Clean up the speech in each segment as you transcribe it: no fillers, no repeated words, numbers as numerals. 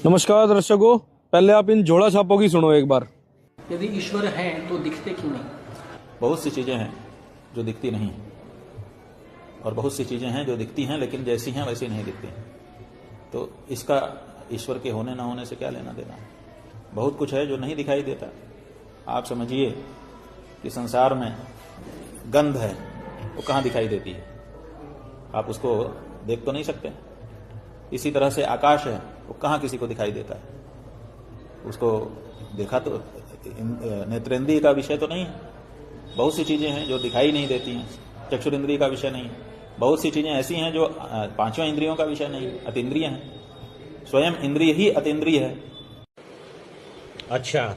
नमस्कार दर्शकों, पहले आप इन जोड़ा छापों की सुनो एक बार। यदि ईश्वर है तो दिखते क्यों नहीं? बहुत सी चीज़ें हैं जो दिखती नहीं और बहुत सी चीज़ें हैं जो दिखती हैं लेकिन जैसी हैं वैसी नहीं दिखती। तो इसका ईश्वर के होने ना होने से क्या लेना देना। बहुत कुछ है जो नहीं दिखाई देता। आप समझिए कि संसार में गंध है, वो कहाँ दिखाई देती है? आप उसको देख तो नहीं सकते। इसी तरह से आकाश है, वो कहाँ किसी को दिखाई देता है? उसको देखा तो नेत्रेंद्रिय का विषय तो नहीं है। बहुत सी चीजें हैं जो दिखाई नहीं देती हैं, चक्षुरेंद्रिय का विषय नहीं है। बहुत सी चीजें ऐसी हैं जो पांचों इंद्रियों का विषय नहीं है, अतीन्द्रिय हैं। स्वयं इंद्रिय ही अतीन्द्रिय है। अच्छा,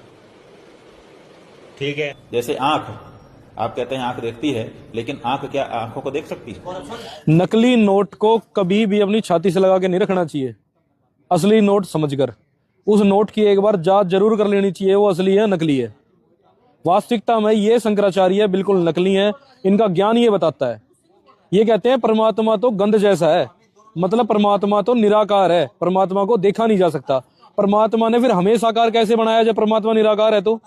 ठीक है। जैसे आंख, आप कहते हैं आंख देखती है, लेकिन आंख क्या आंखों को देख सकती है? नकली नोट को कभी भी अपनी छाती से लगा के नहीं रखना चाहिए, असली नोट समझकर। उस नोट की एक बार जांच जरूर कर लेनी चाहिए, वो असली है नकली है। वास्तविकता में ये शंकराचार्य बिल्कुल नकली है। इनका ज्ञान ये बताता है, ये कहते हैं परमात्मा तो गंध जैसा है, मतलब परमात्मा तो निराकार है, परमात्मा को देखा नहीं जा सकता। परमात्मा ने फिर हमें साकार कैसे बनाया जब परमात्मा निराकार है? तो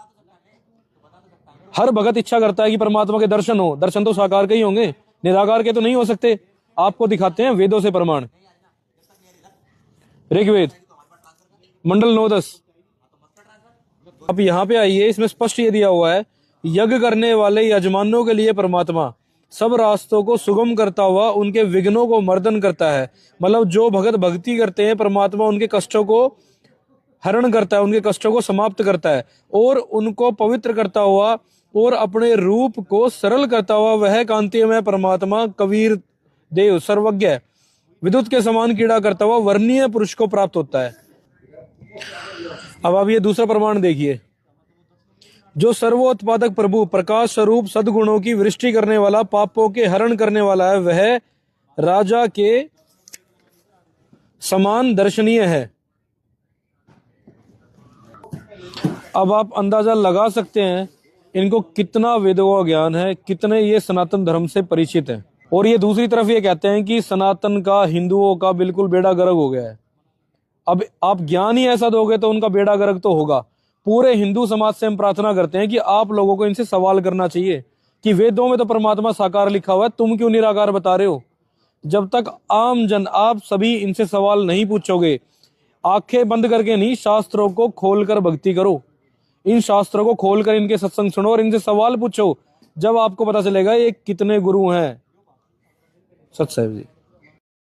हर भगत इच्छा करता है कि परमात्मा के दर्शन हो। दर्शन तो साकार के ही होंगे, निराकार के तो नहीं हो सकते। आपको दिखाते हैं वेदों से प्रमाण। ऋग्वेद मंडल 9:10। अब यहां पे आइए, इसमें स्पष्ट ये दिया हुआ है, यज्ञ करने वाले यजमानों के लिए परमात्मा सब रास्तों को सुगम करता हुआ उनके विघ्नों को मर्दन करता है। मतलब जो भगत भक्ति करते हैं, परमात्मा उनके कष्टों को हरण करता है, उनके कष्टों को समाप्त करता है और उनको पवित्र करता हुआ और अपने रूप को सरल करता हुआ वह कांतिमय परमात्मा कबीर देव सर्वज्ञ विद्युत के समान कीड़ा करता हुआ वर्णीय पुरुष को प्राप्त होता है। अब आप ये दूसरा प्रमाण देखिए, जो सर्वोत्पादक प्रभु प्रकाश स्वरूप सद्गुणों की वृष्टि करने वाला, पापों के हरण करने वाला है, वह राजा के समान दर्शनीय है। अब आप अंदाजा लगा सकते हैं इनको कितना वेदों का ज्ञान है, कितने ये सनातन धर्म से परिचित हैं। और ये दूसरी तरफ ये कहते हैं कि सनातन का, हिंदुओं का बिल्कुल बेड़ा गर्क हो गया है। अब आप ज्ञान ही ऐसा दोगे तो उनका बेड़ा गर्क तो होगा। पूरे हिंदू समाज से हम प्रार्थना करते हैं कि आप लोगों को इनसे सवाल करना चाहिए कि वेदों में तो परमात्मा साकार लिखा हुआ है, तुम क्यों निराकार बता रहे हो? जब तक आम जन, आप सभी इनसे सवाल नहीं पूछोगे, आंखें बंद करके नहीं, शास्त्रों को खोलकर भक्ति करो। इन शास्त्रों को खोलकर इनके सत्संग सुनो और इनसे सवाल पूछो, जब आपको पता चलेगा ये कितने गुरु हैं। सत साहिब जी।